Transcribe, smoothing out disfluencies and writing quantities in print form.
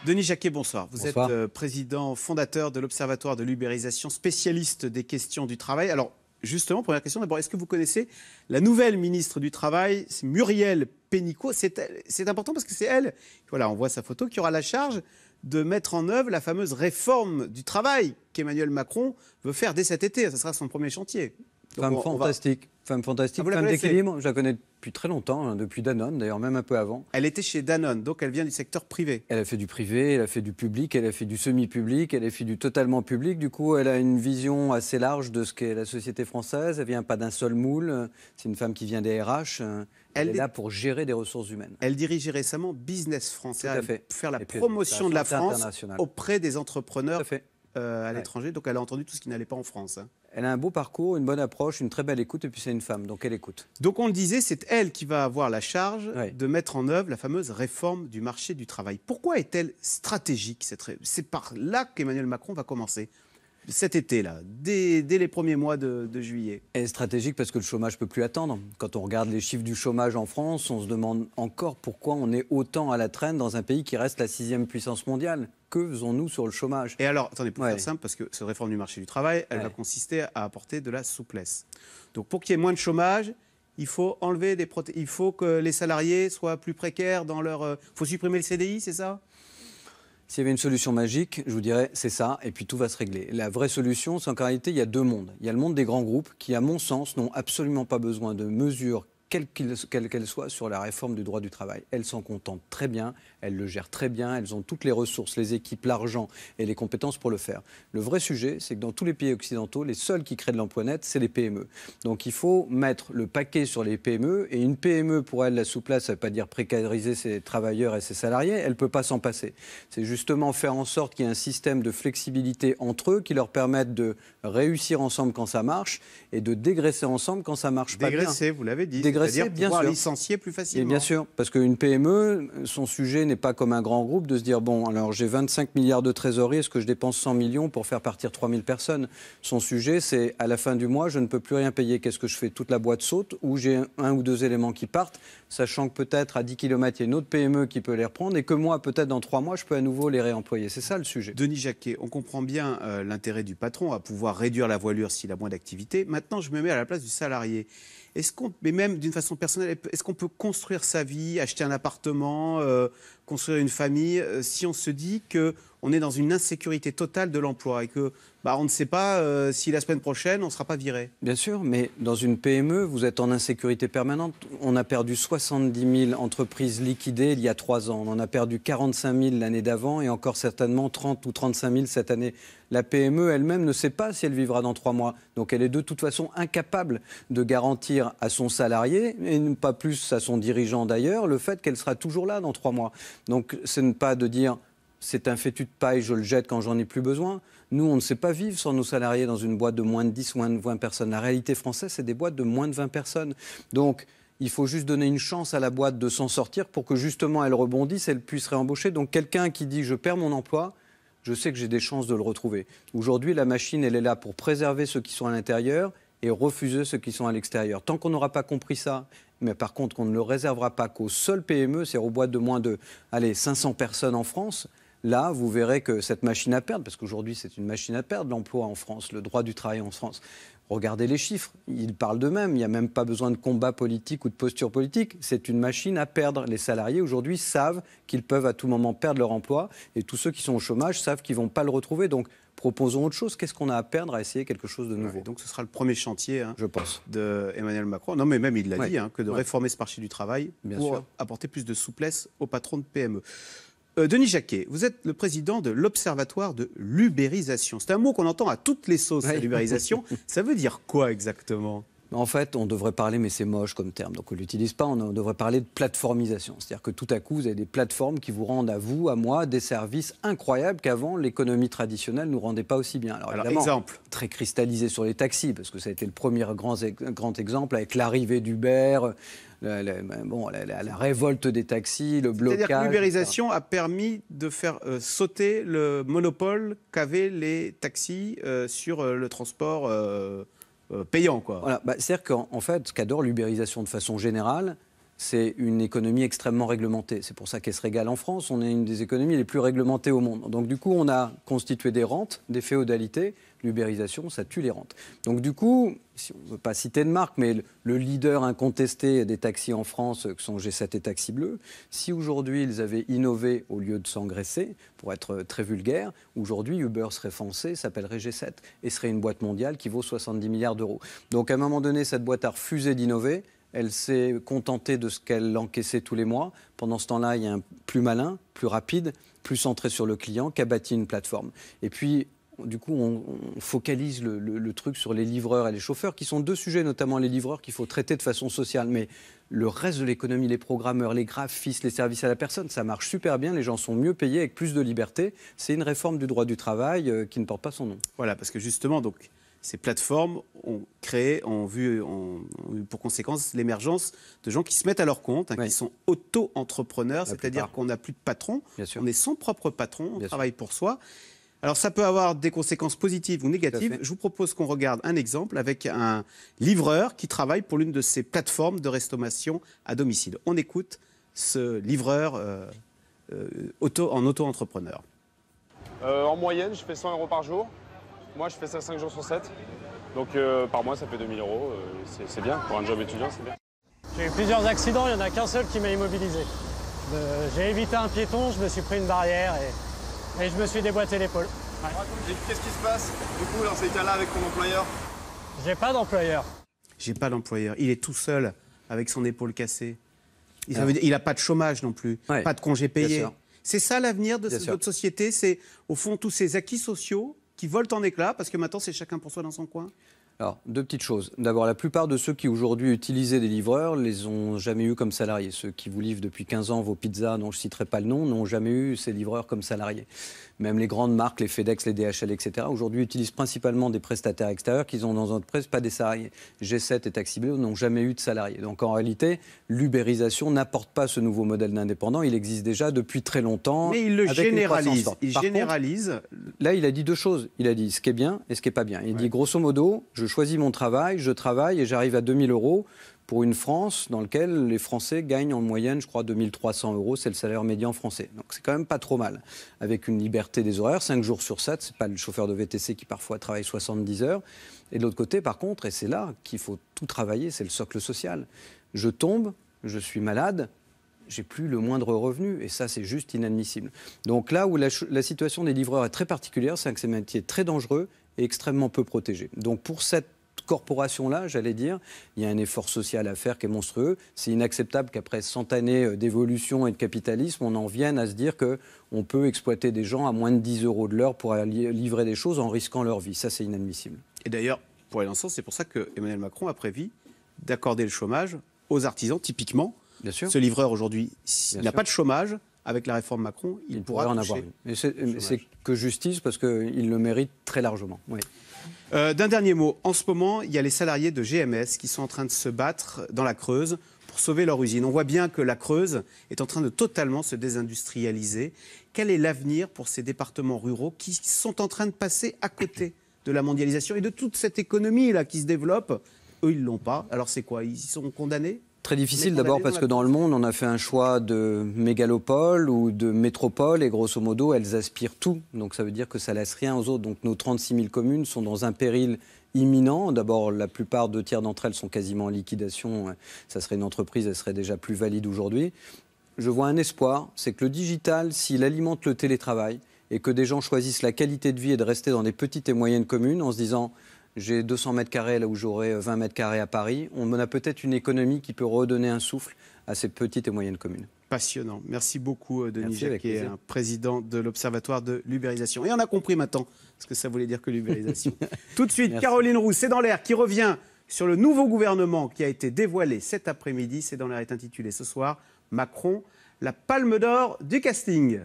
Denis Jacquet, bonsoir. Vous Bonsoir. êtes président fondateur de l'Observatoire de l'ubérisation, spécialiste des questions du travail. Alors, justement, première question, d'abord, est-ce que vous connaissez la nouvelle ministre du Travail, c'est Muriel Pénicaud? C'est important parce que c'est elle, voilà, on voit sa photo, qui aura la charge de mettre en œuvre la fameuse réforme du travail qu'Emmanuel Macron veut faire dès cet été. Ce sera son premier chantier. Femme fantastique, femme d'équilibre. Je la connais depuis très longtemps, hein, depuis Danone, d'ailleurs même un peu avant. Elle était chez Danone, donc elle vient du secteur privé. Elle a fait du privé, elle a fait du public, elle a fait du semi-public, elle a fait du totalement public. Du coup, elle a une vision assez large de ce qu'est la société française. Elle vient pas d'un seul moule. C'est une femme qui vient des RH. Elle est là pour gérer des ressources humaines. Elle dirigeait récemment Business France. Tout à fait. Faire la promotion de la France auprès des entrepreneurs Tout à fait. À l'étranger. Donc elle a entendu tout ce qui n'allait pas en France. Hein. Elle a un beau parcours, une bonne approche, une très belle écoute, et puis c'est une femme, donc elle écoute. Donc on le disait, c'est elle qui va avoir la charge de mettre en œuvre la fameuse réforme du marché du travail. Pourquoi est-elle stratégique C'est par là qu'Emmanuel Macron va commencer. Cet été-là, dès les premiers mois de juillet. Elle est stratégique parce que le chômage ne peut plus attendre. Quand on regarde les chiffres du chômage en France, on se demande encore pourquoi on est autant à la traîne dans un pays qui reste la 6e puissance mondiale. Que faisons-nous sur le chômage? Et alors, attendez, pour faire simple, parce que cette réforme du marché du travail, elle va consister à apporter de la souplesse. Donc pour qu'il y ait moins de chômage, il faut enlever il faut que les salariés soient plus précaires dans leur... Il faut supprimer le CDI, c'est ça? S'il y avait une solution magique, je vous dirais c'est ça, et puis tout va se régler. La vraie solution, c'est qu'en réalité, il y a deux mondes. Il y a le monde des grands groupes qui, à mon sens, n'ont absolument pas besoin de mesures quelle qu'elle soit, sur la réforme du droit du travail. Elles s'en contentent très bien, elles le gèrent très bien, elles ont toutes les ressources, les équipes, l'argent et les compétences pour le faire. Le vrai sujet, c'est que dans tous les pays occidentaux, les seuls qui créent de l'emploi net, c'est les PME. Donc il faut mettre le paquet sur les PME, et une PME, pour elle, la souplesse, ça ne veut pas dire précariser ses travailleurs et ses salariés, elle ne peut pas s'en passer. C'est justement faire en sorte qu'il y ait un système de flexibilité entre eux qui leur permette de réussir ensemble quand ça marche et de dégraisser ensemble quand ça marche pas bien. Dégraisser, vous l'avez dit. C'est-à-dire pouvoir licencier plus facilement. Et bien sûr, parce qu'une PME, son sujet n'est pas comme un grand groupe de se dire, bon, alors j'ai 25 milliards de trésorerie, est-ce que je dépense 100 millions pour faire partir 3000 personnes? Son sujet, c'est à la fin du mois, je ne peux plus rien payer. Qu'est-ce que je fais? Toute la boîte saute, ou j'ai un ou deux éléments qui partent, sachant que peut-être à 10 km, il y a une autre PME qui peut les reprendre, et que moi, peut-être dans 3 mois, je peux à nouveau les réemployer. C'est ça le sujet. Denis Jacquet, on comprend bien l'intérêt du patron à pouvoir réduire la voilure s'il a moins d'activité. Maintenant, je me mets à la place du salarié. Mais même d'une façon personnelle, est-ce qu'on peut construire sa vie, acheter un appartement, construire une famille, si on se dit qu'on est dans une insécurité totale de l'emploi et que on ne sait pas si la semaine prochaine, on ne sera pas viré? Bien sûr, mais dans une PME, vous êtes en insécurité permanente. On a perdu 70 000 entreprises liquidées il y a 3 ans. On en a perdu 45 000 l'année d'avant et encore certainement 30 ou 35 000 cette année. La PME elle-même ne sait pas si elle vivra dans 3 mois. Donc elle est de toute façon incapable de garantir à son salarié, et pas plus à son dirigeant d'ailleurs, le fait qu'elle sera toujours là dans 3 mois. Donc ce n'est pas de dire c'est un fétu de paille, je le jette quand j'en ai plus besoin. Nous, on ne sait pas vivre sans nos salariés dans une boîte de moins de 10 ou moins de 20 personnes. La réalité française, c'est des boîtes de moins de 20 personnes. Donc, il faut juste donner une chance à la boîte de s'en sortir pour que justement elle rebondisse, elle puisse réembaucher. Donc, quelqu'un qui dit « je perds mon emploi », je sais que j'ai des chances de le retrouver. Aujourd'hui, la machine, elle est là pour préserver ceux qui sont à l'intérieur et refuser ceux qui sont à l'extérieur. Tant qu'on n'aura pas compris ça, mais par contre qu'on ne le réservera pas qu'aux seules PME, c'est-à-dire aux boîtes de moins de 500 personnes en France, là, vous verrez que cette machine à perdre, parce qu'aujourd'hui, c'est une machine à perdre, l'emploi en France, le droit du travail en France. Regardez les chiffres, ils parlent d'eux-mêmes. Il n'y a même pas besoin de combat politique ou de posture politique. C'est une machine à perdre. Les salariés, aujourd'hui, savent qu'ils peuvent à tout moment perdre leur emploi. Et tous ceux qui sont au chômage savent qu'ils ne vont pas le retrouver. Donc, proposons autre chose. Qu'est-ce qu'on a à perdre à essayer quelque chose de nouveau? Donc, ce sera le premier chantier, je pense, de Emmanuel Macron. Non, mais même il l'a dit, que de réformer ce marché du travail pour apporter plus de souplesse aux patrons de PME. Denis Jacquet, vous êtes le président de l'Observatoire de l'ubérisation. C'est un mot qu'on entend à toutes les sauces, l'ubérisation. Ça veut dire quoi exactement? En fait, on devrait parler, mais c'est moche comme terme, donc on ne l'utilise pas, on devrait parler de plateformisation. C'est-à-dire que tout à coup, vous avez des plateformes qui vous rendent à vous, à moi, des services incroyables qu'avant, l'écononie traditionnelle ne nous rendait pas aussi bien. Alors évidemment, exemple. Très cristallisé sur les taxis, parce que ça a été le premier grand exemple avec l'arrivée d'Uber, la révolte des taxis, le blocage. C'est-à-dire que l'ubérisation a permis de faire sauter le monopole qu'avaient les taxis sur le transport payant, quoi. Voilà, c'est-à-dire qu'en fait, ce qu'adore l'ubérisation de façon générale, c'est une économie extrêmement réglementée. C'est pour ça qu'elle se régale en France. On est une des économies les plus réglementées au monde. Donc du coup, on a constitué des rentes, des féodalités. L'ubérisation, ça tue les rentes. Donc du coup, si on ne veut pas citer de marque, mais le leader incontesté des taxis en France, que sont G7 et Taxi Bleu, si aujourd'hui ils avaient innové au lieu de s'engraisser, pour être très vulgaire, aujourd'hui Uber serait français, s'appellerait G7 et serait une boîte mondiale qui vaut 70 milliards d'euros. Donc à un moment donné, cette boîte a refusé d'innover. Elle s'est contentée de ce qu'elle encaissait tous les mois. Pendant ce temps-là, il y a un plus malin, plus rapide, plus centré sur le client, qui a bâti une plateforme. Et puis, du coup, on focalise le truc sur les livreurs et les chauffeurs, qui sont deux sujets, notamment les livreurs, qu'il faut traiter de façon sociale. Mais le reste de l'économie, les programmeurs, les graphistes, les services à la personne, ça marche super bien. Les gens sont mieux payés avec plus de liberté. C'est une réforme du droit du travail qui ne porte pas son nom. Voilà, parce que justement, donc, ces plateformes ont vu pour conséquence l'émergence de gens qui se mettent à leur compte, qui sont auto-entrepreneurs, c'est-à-dire qu'on n'a plus de patron, on est son propre patron, on travaille pour soi. Alors ça peut avoir des conséquences positives ou négatives. Je vous propose qu'on regarde un exemple avec un livreur qui travaille pour l'une de ces plateformes de restauration à domicile. On écoute ce livreur en auto-entrepreneur. En moyenne, je fais 100 € par jour. Moi, je fais ça 5 jours sur 7. Donc, par mois, ça fait 2 000 €. C'est bien. Pour un job étudiant, c'est bien. J'ai eu plusieurs accidents. Il n'y en a qu'un seul qui m'a immobilisé. J'ai évité un piéton, je me suis pris une barrière et je me suis déboîté l'épaule. Ouais. Et qu'est-ce qui se passe, du coup, dans ces cas-là, avec ton employeur? J'ai pas d'employeur. J'ai pas d'employeur. Il est tout seul avec son épaule cassée. Ça veut dire, il n'a pas de chômage non plus, pas de congé payé. C'est ça l'avenir de notre société. C'est, au fond, tous ces acquis sociaux qui volent en éclats, parce que maintenant, c'est chacun pour soi dans son coin. Alors, deux petites choses. D'abord, la plupart de ceux qui aujourd'hui utilisaient des livreurs les ont jamais eu comme salariés. Ceux qui vous livrent depuis 15 ans vos pizzas, dont je ne citerai pas le nom, n'ont jamais eu ces livreurs comme salariés. Même les grandes marques, les FedEx, les DHL, etc., aujourd'hui utilisent principalement des prestataires extérieurs qu'ils ont dans une entreprise, pas des salariés. G7 et Taxi Bleu n'ont jamais eu de salariés. Donc en réalité, l'ubérisation n'apporte pas ce nouveau modèle d'indépendant. Il existe déjà depuis très longtemps. Mais il le généralise. Il généralise. Là, il a dit deux choses. Il a dit ce qui est bien et ce qui n'est pas bien. Il dit grosso modo, je choisis mon travail, je travaille et j'arrive à 2 000 € pour une France dans laquelle les Français gagnent en moyenne, je crois, 2 300 €. C'est le salaire médian français. Donc c'est quand même pas trop mal. Avec une liberté des horaires, 5 jours sur 7. C'est pas le chauffeur de VTC qui parfois travaille 70 heures. Et de l'autre côté, par contre, et c'est là qu'il faut tout travailler, c'est le socle social. Je tombe, je suis malade, j'ai plus le moindre revenu. Et ça, c'est juste inadmissible. Donc là où la situation des livreurs est très particulière, c'est que c'est un métier très dangereux et extrêmement peu protégé. Donc pour cette corporation-là, j'allais dire, il y a un effort social à faire qui est monstrueux. C'est inacceptable qu'après 100 années d'évolution et de capitalisme, on en vienne à se dire qu'on peut exploiter des gens à moins de 10 € de l'heure pour livrer des choses en risquant leur vie. Ça, c'est inadmissible. Et d'ailleurs, pour aller dans ce sens, c'est pour ça que Emmanuel Macron a prévu d'accorder le chômage aux artisans, typiquement. Bien sûr. Ce livreur, aujourd'hui, s'il n'a pas de chômage, avec la réforme Macron, il pourra en avoir une. Mais c'est que justice, parce qu'il le mérite très largement. Oui. D'un dernier mot, en ce moment, il y a les salariés de GMS qui sont en train de se battre dans la Creuse pour sauver leur usine. On voit bien que la Creuse est en train de totalement se désindustrialiser. Quel est l'avenir pour ces départements ruraux qui sont en train de passer à côté de la mondialisation et de toute cette économie-là qui se développe? Eux, ils ne l'ont pas. Alors c'est quoi? Ils sont condamnés? Très difficile d'abord parce que dans le monde, on a fait un choix de mégalopole ou de métropole et grosso modo, elles aspirent tout. Donc ça veut dire que ça laisse rien aux autres. Donc nos 36 000 communes sont dans un péril imminent. D'abord, la plupart, 2 tiers d'entre elles sont quasiment en liquidation. Ça serait une entreprise, elle serait déjà plus valide aujourd'hui. Je vois un espoir, c'est que le digital, s'il alimente le télétravail et que des gens choisissent la qualité de vie et de rester dans des petites et moyennes communes en se disant... J'ai 200 mètres carrés là où j'aurais 20 mètres carrés à Paris. On a peut-être une économie qui peut redonner un souffle à ces petites et moyennes communes. Passionnant. Merci beaucoup, Denis Jacquet, président de l'Observatoire de l'ubérisation. Et on a compris maintenant ce que ça voulait dire que l'ubérisation. Tout de suite, merci. Caroline Roux, C'est dans l'air, qui revient sur le nouveau gouvernement qui a été dévoilé cet après-midi. C'est dans l'air est intitulé ce soir, Macron, la palme d'or du casting.